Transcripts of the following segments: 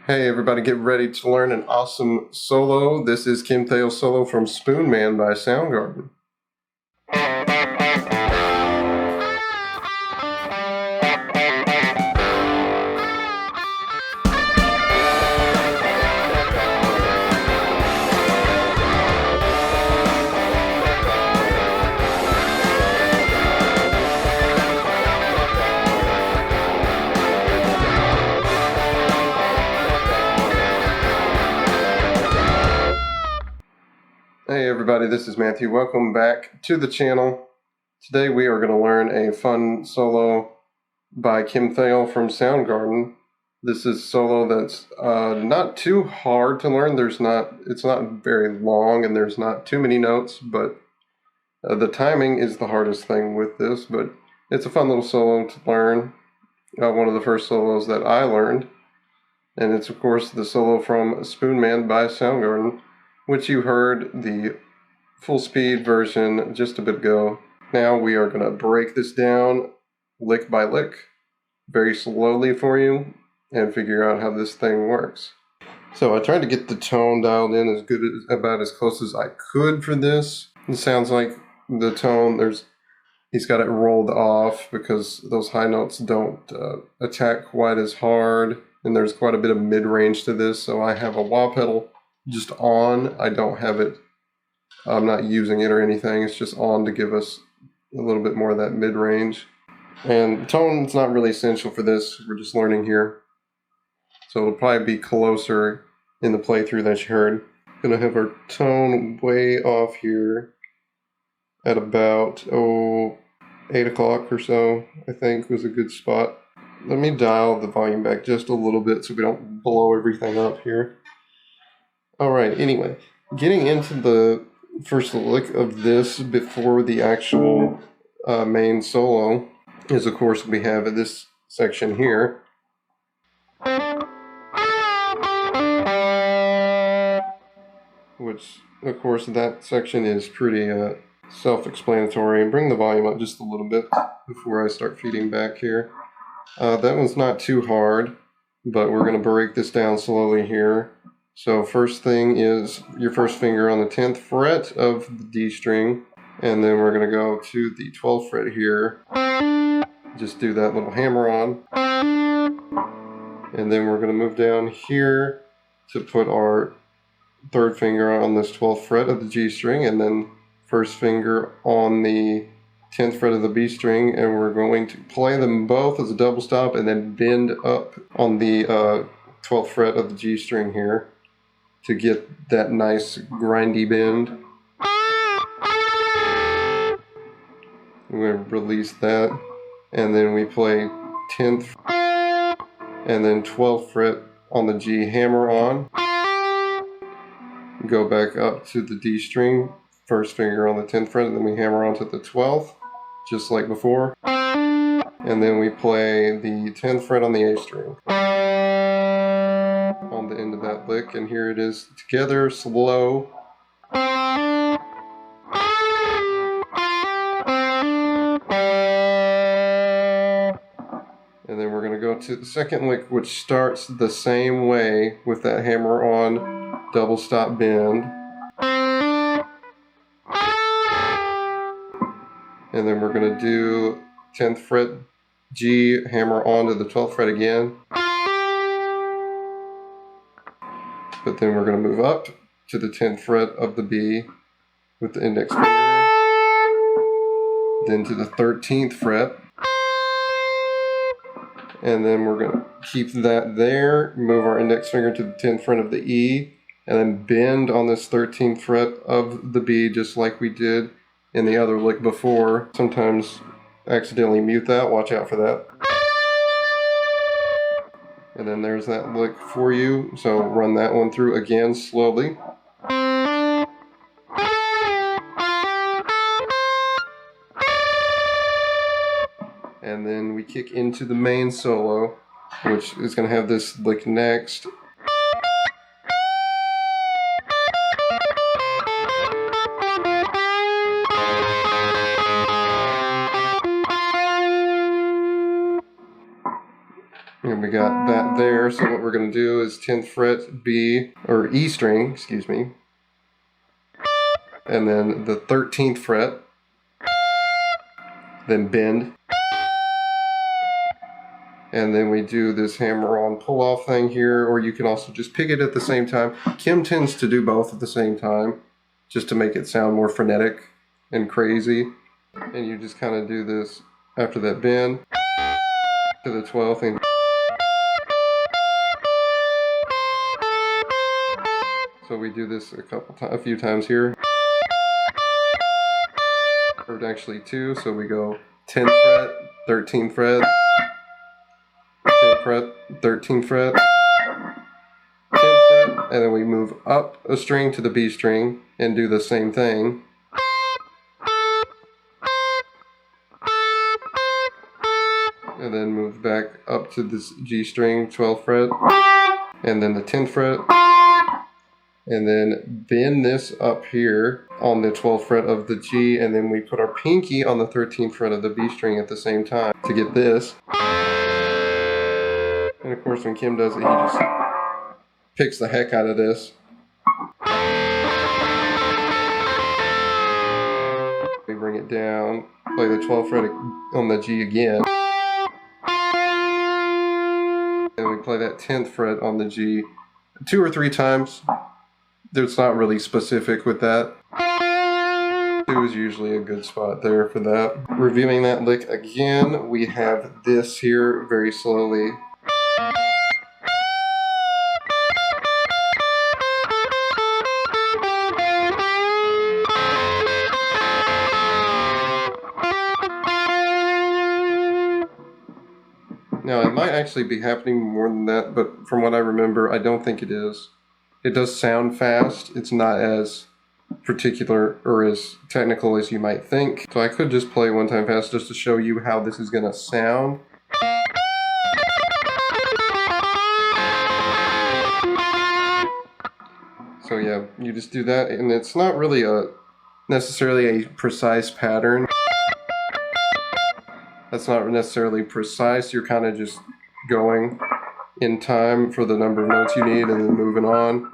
Hey everybody, get ready to learn an awesome solo. This is Kim Thayil solo from Spoonman by SOUNDGARDEN. Hey everybody, this is Matthew. Welcome back to the channel. Today we are going to learn a fun solo by Kim Thayil from SOUNDGARDEN. This is a solo that's not too hard to learn. It's not very long and there's not too many notes, but the timing is the hardest thing with this, but it's a fun little solo to learn. One of the first solos that I learned. And it's of course the solo from Spoonman by SOUNDGARDEN, which you heard the full speed version just a bit ago. Now we are going to break this down lick by lick, very slowly for you, and figure out how this thing works. So I tried to get the tone dialed in about as close as I could for this. It sounds like the tone, he's got it rolled off because those high notes don't attack quite as hard, and there's quite a bit of mid-range to this, so I have a wah pedal just on. I don't have it, I'm not using it or anything, it's just on to give us a little bit more of that mid-range. And tone's not really essential for this, we're just learning here. So it'll probably be closer in the playthrough that you heard. Gonna have our tone way off here at about 8 o'clock or so, I think was a good spot. Let me dial the volume back just a little bit so we don't blow everything up here. Alright, anyway, getting into the first lick of this before the actual main solo is, of course, we have this section here. Which, of course, that section is pretty self-explanatory. And bring the volume up just a little bit before I start feeding back here. That one's not too hard, but we're going to break this down slowly here. So first thing is your first finger on the 10th fret of the D string, and then we're going to go to the 12th fret here. Just do that little hammer on. And then we're going to move down here to put our third finger on this 12th fret of the G string, and then first finger on the 10th fret of the B string, and we're going to play them both as a double stop and then bend up on the 12th fret of the G string here to get that nice grindy bend. We're going to release that, and then we play 10th and then 12th fret on the G, hammer on, go back up to the D string, first finger on the 10th fret, and then we hammer onto the 12th, just like before, and then we play the 10th fret on the A string on the end of that lick, and here it is together, slow. And then we're going to go to the second lick, which starts the same way with that hammer on, double stop bend. And then we're going to do 10th fret G, hammer on to the 12th fret again. But then we're going to move up to the 10th fret of the B with the index finger. Then to the 13th fret. And then we're going to keep that there, move our index finger to the 10th fret of the E, and then bend on this 13th fret of the B just like we did in the other lick before. Sometimes accidentally mute that, watch out for that. And then there's that lick for you, so run that one through again slowly. And then we kick into the main solo, which is going to have this lick next. And we got that there, So what we're going to do is 10th fret B, or E string, excuse me, and then the 13th fret, then bend, and then we do this hammer-on pull-off thing here, or you can also just pick it at the same time. Kim tends to do both at the same time, just to make it sound more frenetic and crazy. And you just kind of do this after that bend to the 12th, and so we do this a few times here, or actually 2. So we go 10th fret, 13th fret, 10th fret, 13th fret, 10th fret, and then we move up a string to the B string and do the same thing. And then move back up to this G string, 12th fret, and then the 10th fret, and then bend this up here on the 12th fret of the G, and then we put our pinky on the 13th fret of the B string at the same time to get this. And of course when Kim does it, he just picks the heck out of this. We bring it down, play the 12th fret on the G again. And we play that 10th fret on the G 2 or 3 times. It's not really specific with that. 2 is usually a good spot there for that. Reviewing that lick again, we have this here very slowly. Now, it might actually be happening more than that, but from what I remember, I don't think it is. It does sound fast. It's not as particular or as technical as you might think. So I could just play one time fast just to show you how this is going to sound. So yeah, you just do that, and it's not really necessarily a precise pattern. That's not necessarily precise. You're kind of just going in time for the number of notes you need and then moving on.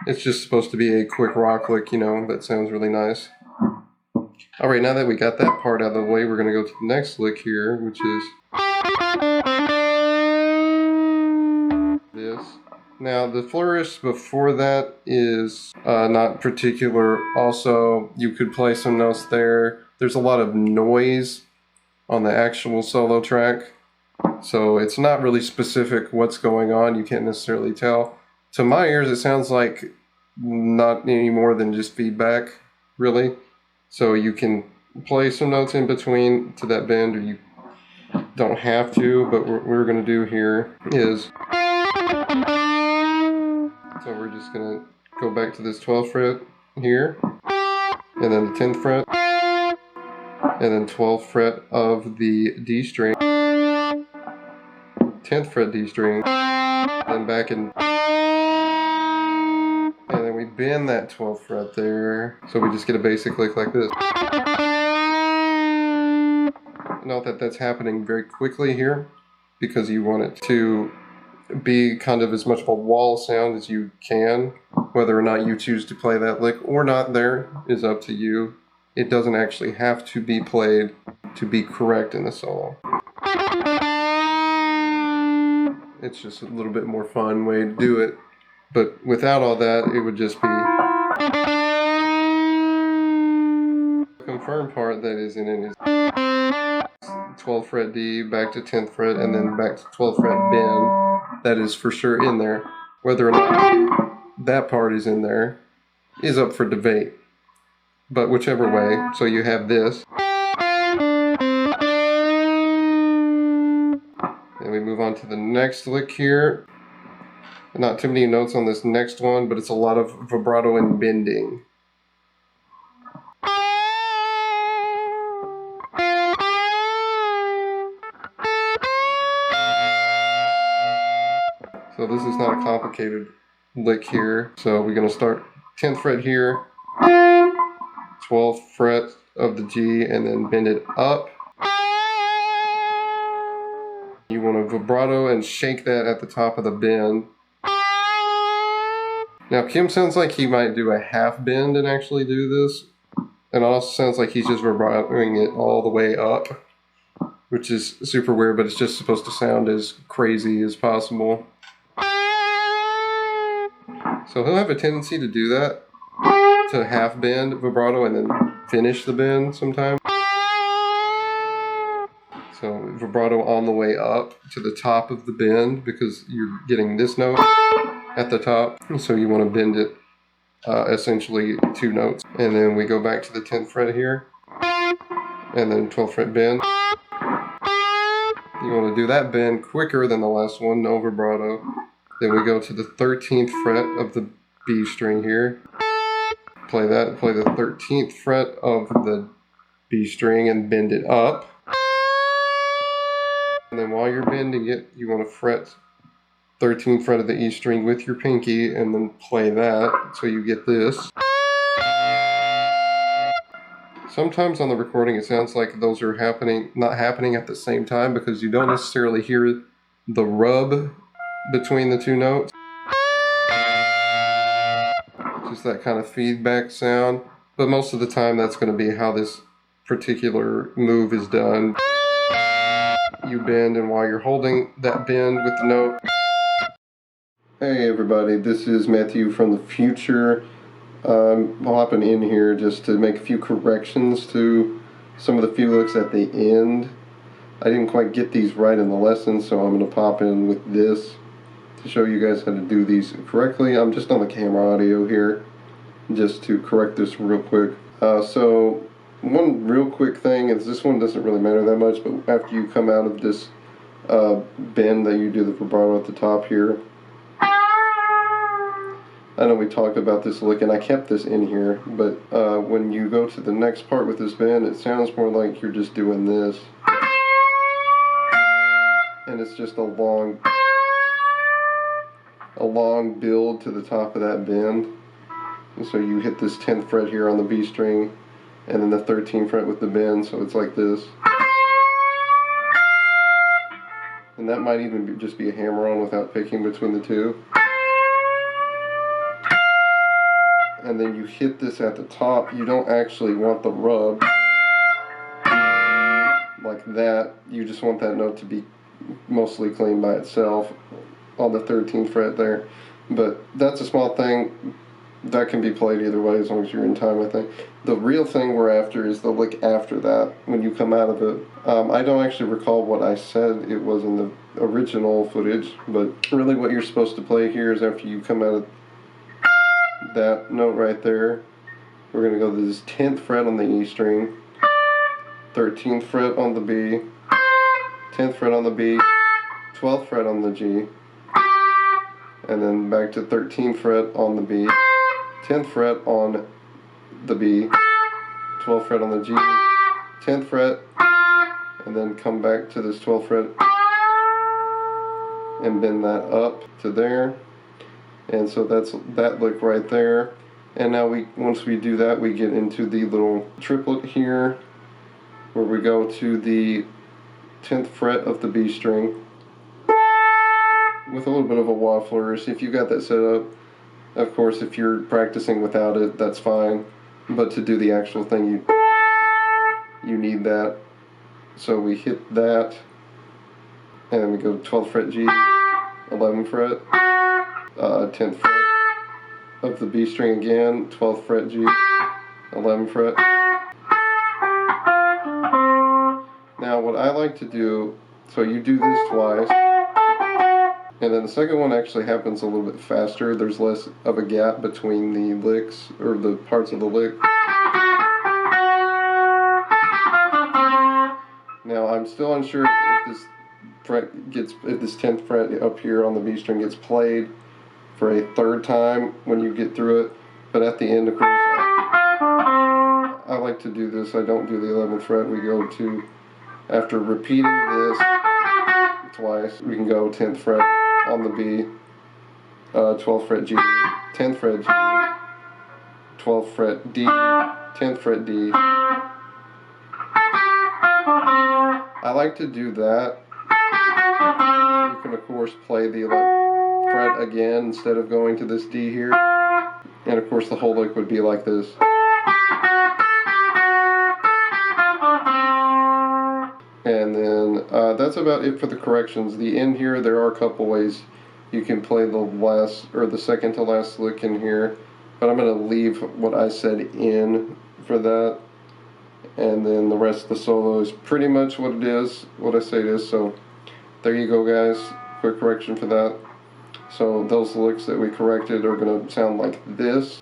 It's just supposed to be a quick rock lick, you know, that sounds really nice. Alright, now that we got that part out of the way, we're going to go to the next lick here, which is this. Now, the flourish before that is not particular. Also, you could play some notes there. There's a lot of noise on the actual solo track, so it's not really specific what's going on. You can't necessarily tell. To my ears, it sounds like not any more than just feedback, really. So you can play some notes in between to that bend, or you don't have to, but what we're going to do here is, so we're just going to go back to this 12th fret here, and then the 10th fret, and then 12th fret of the D string, 10th fret D string, then back in, and then we bend that 12th fret there, so we just get a basic lick like this. Note that that's happening very quickly here, because you want it to be kind of as much of a wall sound as you can. Whether or not you choose to play that lick or not there is up to you. It doesn't actually have to be played to be correct in the solo. It's just a little bit more fun way to do it. But without all that, it would just be the confirmed part that is in it is 12th fret D, back to 10th fret, and then back to 12th fret bend. That is for sure in there. Whether or not that part is in there is up for debate. But whichever way, so you have this. And we move on to the next lick here. Not too many notes on this next one, but it's a lot of vibrato and bending. So this is not a complicated lick here. So we're going to start 10th fret here, 12th fret of the G, and then bend it up. You want to vibrato and shake that at the top of the bend. Now Kim sounds like he might do a half bend and actually do this. And it also sounds like he's just vibratoing it all the way up, which is super weird, but it's just supposed to sound as crazy as possible. So he'll have a tendency to do that, to half bend vibrato and then finish the bend sometimes. So vibrato on the way up to the top of the bend, because you're getting this note at the top, so you want to bend it essentially 2 notes. And then we go back to the 10th fret here, and then 12th fret bend. You want to do that bend quicker than the last one, no vibrato. Then we go to the 13th fret of the B string here. Play that, play the 13th fret of the B string and bend it up. And then while you're bending it, you want to fret 13th fret of the E string with your pinky and then play that so you get this. Sometimes on the recording it sounds like those are not happening at the same time, because you don't necessarily hear the rub between the 2 notes. Just that kind of feedback sound. But most of the time that's going to be how this particular move is done. You bend, and while you're holding that bend with the note. Hey everybody, this is Matthew from the future. I'm hopping in here just to make a few corrections to some of the Felix at the end. I didn't quite get these right in the lesson, so I'm going to pop in with this to show you guys how to do these correctly. I'm just on the camera audio here just to correct this real quick. So one real quick thing is, this one doesn't really matter that much, but after you come out of this bend that you do the vibrato at the top here, I know we talked about this lick and I kept this in here, but when you go to the next part with this bend, it sounds more like you're just doing this. And it's just a long build to the top of that bend. And so you hit this 10th fret here on the B string, and then the 13th fret with the bend, so it's like this. And that might even just be a hammer-on without picking between the 2. And then you hit this at the top. You don't actually want the rub like that. You just want that note to be mostly clean by itself on the 13th fret there. But that's a small thing. That can be played either way as long as you're in time, I think. The real thing we're after is the lick after that, when you come out of it. I don't actually recall what I said it was in the original footage, but really what you're supposed to play here is after you come out of that note right there, we're going to go to this 10th fret on the E string, 13th fret on the B, 10th fret on the B, 12th fret on the G, and then back to 13th fret on the B, 10th fret on the B, 12th fret on the G, 10th fret, and then come back to this 12th fret and bend that up to there. And so that's that lick right there. And now once we do that, we get into the little triplet here, where we go to the 10th fret of the B string with a little bit of a wah flourish. If you got that set up, of course, if you're practicing without it, that's fine. But to do the actual thing, you need that. So we hit that, and then we go to 12th fret G, 11th fret, 10th fret of the B string again, 12th fret G, 11th fret. Now what I like to do, so you do this twice, and then the second one actually happens a little bit faster. There's less of a gap between the licks, or the parts of the lick. Now I'm still unsure if this 10th fret up here on the B string gets played for a third time when you get through it, but at the end, of course, I like to do this. I don't do the 11th fret. We go to, after repeating this twice, we can go 10th fret on the B, 12th fret G, 10th fret G, 12th fret D, 10th fret D. I like to do that You can of course play the fret again instead of going to this D here. And of course the whole lick would be like this. And then that's about it for the corrections. The end here, there are a couple ways you can play the last or the second to last lick in here, but I'm going to leave what I said in for that. And then the rest of the solo is pretty much what it is, what I say it is. So there you go, guys. Quick correction for that. So those licks that we corrected are going to sound like this.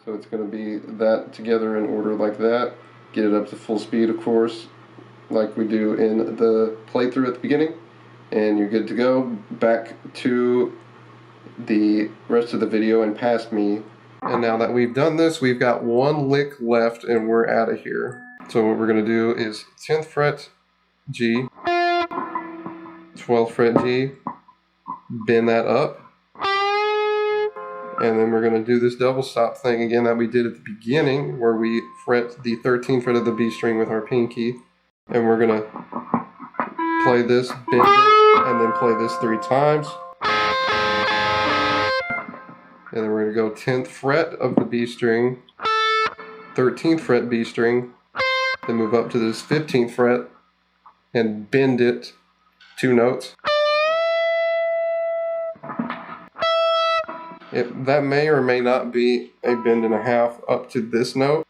So it's going to be that together in order like that. Get it up to full speed, of course, like we do in the playthrough at the beginning. And you're good to go. Back to the rest of the video and past me. And now that we've done this, we've got one lick left and we're out of here. So what we're going to do is 10th fret G, 12th fret G, bend that up. And then we're going to do this double stop thing again that we did at the beginning, where we fret the 13th fret of the B string with our pinky. And we're going to play this, bend it, and then play this 3 times. And then we're going to go 10th fret of the B string, 13th fret B string, then move up to this 15th fret and bend it 2 notes. That may or may not be a bend and a half up to this note.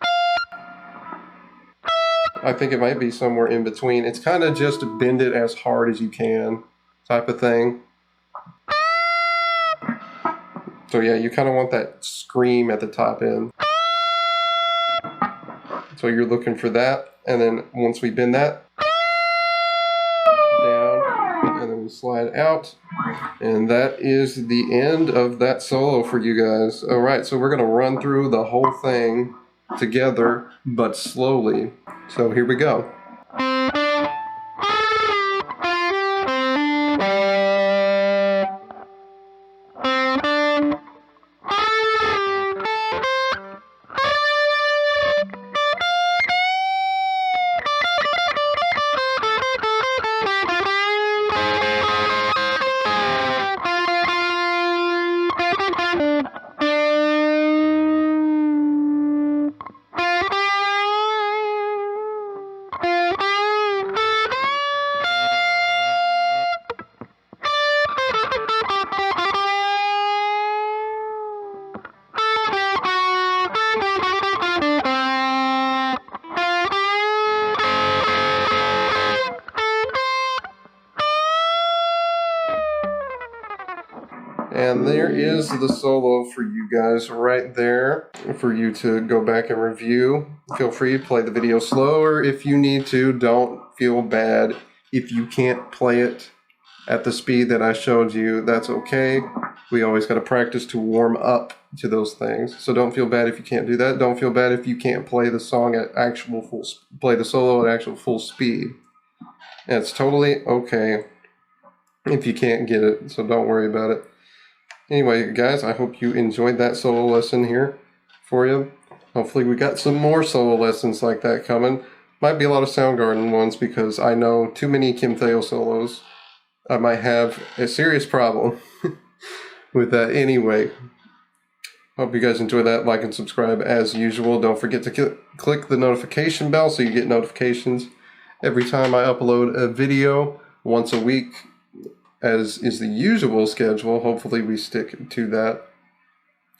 I think it might be somewhere in between. It's kind of just bend it as hard as you can type of thing. So yeah, you kind of want that scream at the top end. So you're looking for that, and then once we bend that down, and then we slide out, and that is the end of that solo for you guys. Alright, so we're going to run through the whole thing together, but slowly. So here we go. And there is the solo for you guys right there for you to go back and review. Feel free to play the video slower if you need to. Don't feel bad if you can't play it at the speed that I showed you. That's okay. We always got to practice to warm up to those things. So don't feel bad if you can't do that. Don't feel bad if you can't play the song at actual play the solo at actual full speed. And it's totally okay if you can't get it. So don't worry about it. Anyway, guys, I hope you enjoyed that solo lesson here for you. Hopefully we got some more solo lessons like that coming. Might be a lot of Soundgarden ones because I know too many Kim Thayil solos. I might have a serious problem with that anyway. Hope you guys enjoy that. Like and subscribe as usual. Don't forget to click the notification bell so you get notifications every time I upload a video once a week, as is the usual schedule. Hopefully we stick to that.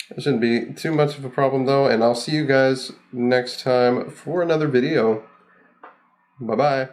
It shouldn't be too much of a problem though, and I'll see you guys next time for another video. Bye-bye.